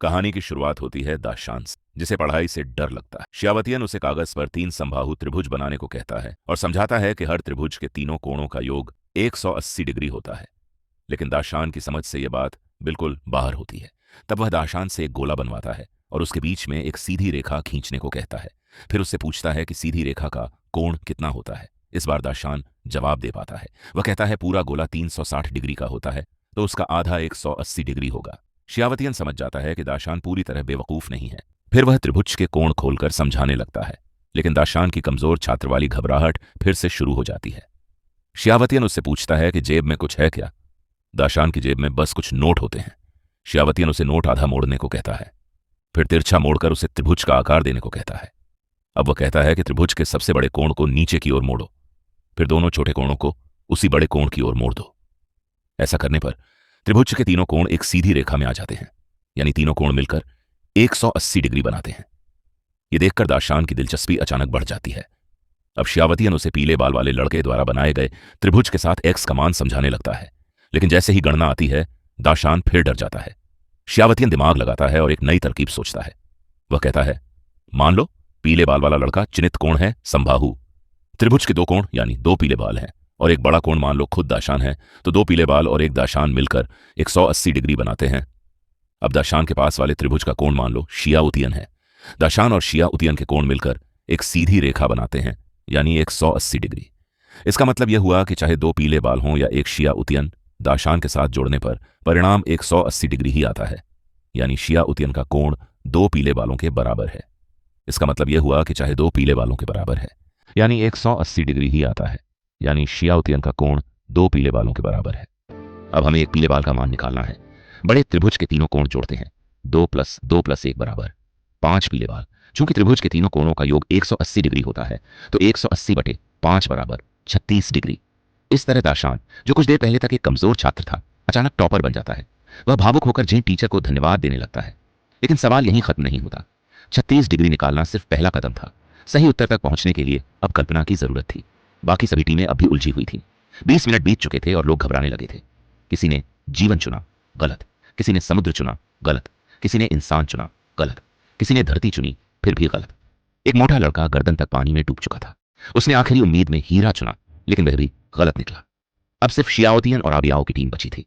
कहानी की शुरुआत होती है दाशान से, जिसे पढ़ाई से डर लगता है। शियावतियन उसे कागज पर 3 समबाहु त्रिभुज बनाने को कहता है और समझाता है कि हर त्रिभुज के तीनों कोणों का योग 180 डिग्री होता है। लेकिन दाशान की समझ से यह बात बिल्कुल बाहर होती है। तब वह दाशान से एक गोला बनवाता है और उसके बीच में एक सीधी रेखा खींचने को कहता है। फिर उससे पूछता है कि सीधी रेखा का कोण कितना होता है। इस बार दाशान जवाब दे पाता है। वह कहता है पूरा गोला 360 डिग्री का होता है, तो उसका आधा 180 डिग्री होगा। शियावतियन समझ जाता है कि दाशान पूरी तरह बेवकूफ नहीं है। फिर वह त्रिभुज के कोण खोलकर समझाने लगता है, लेकिन दाशान की कमजोर छात्र वाली घबराहट फिर से शुरू हो जाती है। शियावतियन उससे पूछता है कि जेब में कुछ है क्या। दाशान की जेब में बस कुछ नोट होते हैं। शियावतियन उसे नोट आधा मोड़ने को कहता है, फिर तिरछा मोड़कर उसे त्रिभुज का आकार देने को कहता है। अब वह कहता है कि त्रिभुज के सबसे बड़े कोण को नीचे की ओर मोड़ो, फिर दोनों छोटे कोणों को उसी बड़े कोण की ओर मोड़ दो। ऐसा करने पर त्रिभुज के तीनों कोण एक सीधी रेखा में आ जाते हैं, यानी तीनों कोण मिलकर 180 डिग्री बनाते हैं। यह देखकर दाशान की दिलचस्पी अचानक बढ़ जाती है। अब शियावतियन उसे पीले बाल वाले लड़के द्वारा बनाए गए त्रिभुज के साथ एक्स का मान समझाने लगता है, लेकिन जैसे ही गणना आती है दाशान फिर डर जाता है। शियावतियन दिमाग लगाता है और एक नई तरकीब सोचता है। वह कहता है, मान लो पीले बाल वाला लड़का चिन्हित कोण है समबाहु। त्रिभुज के 2 कोण यानी 2 पीले बाल हैं और एक बड़ा कोण मान लो खुद दाशान है, तो 2 पीले बाल और एक दाशान मिलकर 180 डिग्री बनाते हैं। अब दाशान के पास वाले त्रिभुज का कोण मान लो शियाउतियन है। दाशान और शियाउतियन के कोण मिलकर एक सीधी रेखा बनाते हैं, यानी 180 डिग्री। इसका मतलब यह हुआ कि चाहे 2 पीले बाल हों या एक शियाउतियन, दाशान के साथ जोड़ने पर परिणाम 180 डिग्री ही आता है, यानी शियाउतियन का कोण 2 पीले बालों के बराबर है। इसका मतलब यह हुआ कि चाहे 2 पीले बालों के बराबर है, यानी 180 डिग्री ही आता है, यानी शियाउतियन का कोण 2 पीले बालों के बराबर है। अब हमें एक पीले बाल का मान निकालना है। बड़े त्रिभुज के तीनों कोण जोड़ते हैं। 2 + 2 + 1 बराबर 5 पीले बाल। चूंकि त्रिभुज के तीनों कोणों का योग 180 डिग्री होता है, तो 180/5 बराबर 36 डिग्री। इस तरह दाशान, जो कुछ देर पहले तक एक कमजोर छात्र था, अचानक टॉपर बन जाता है। वह भावुक होकर जिन टीचर को धन्यवाद देने लगता है। लेकिन सवाल यहीं खत्म नहीं होता। 36 डिग्री निकालना सिर्फ पहला कदम था। सही उत्तर तक पहुंचने के लिए अब कल्पना की जरूरत थी। बाकी सभी टीमें अब भी उलझी हुई थीं। 20 मिनट बीत चुके थे और लोग घबराने लगे थे। किसी ने जीवन चुना, गलत। किसी ने समुद्र चुना, गलत। किसी ने इंसान चुना, गलत। किसी ने धरती चुनी, फिर भी गलत। एक मोटा लड़का गर्दन तक पानी में डूब चुका था। उसने आखिरी उम्मीद में हीरा चुना, लेकिन वह भी गलत निकला। अब सिर्फ शियाउतियन और आबियाओं की टीम बची थी।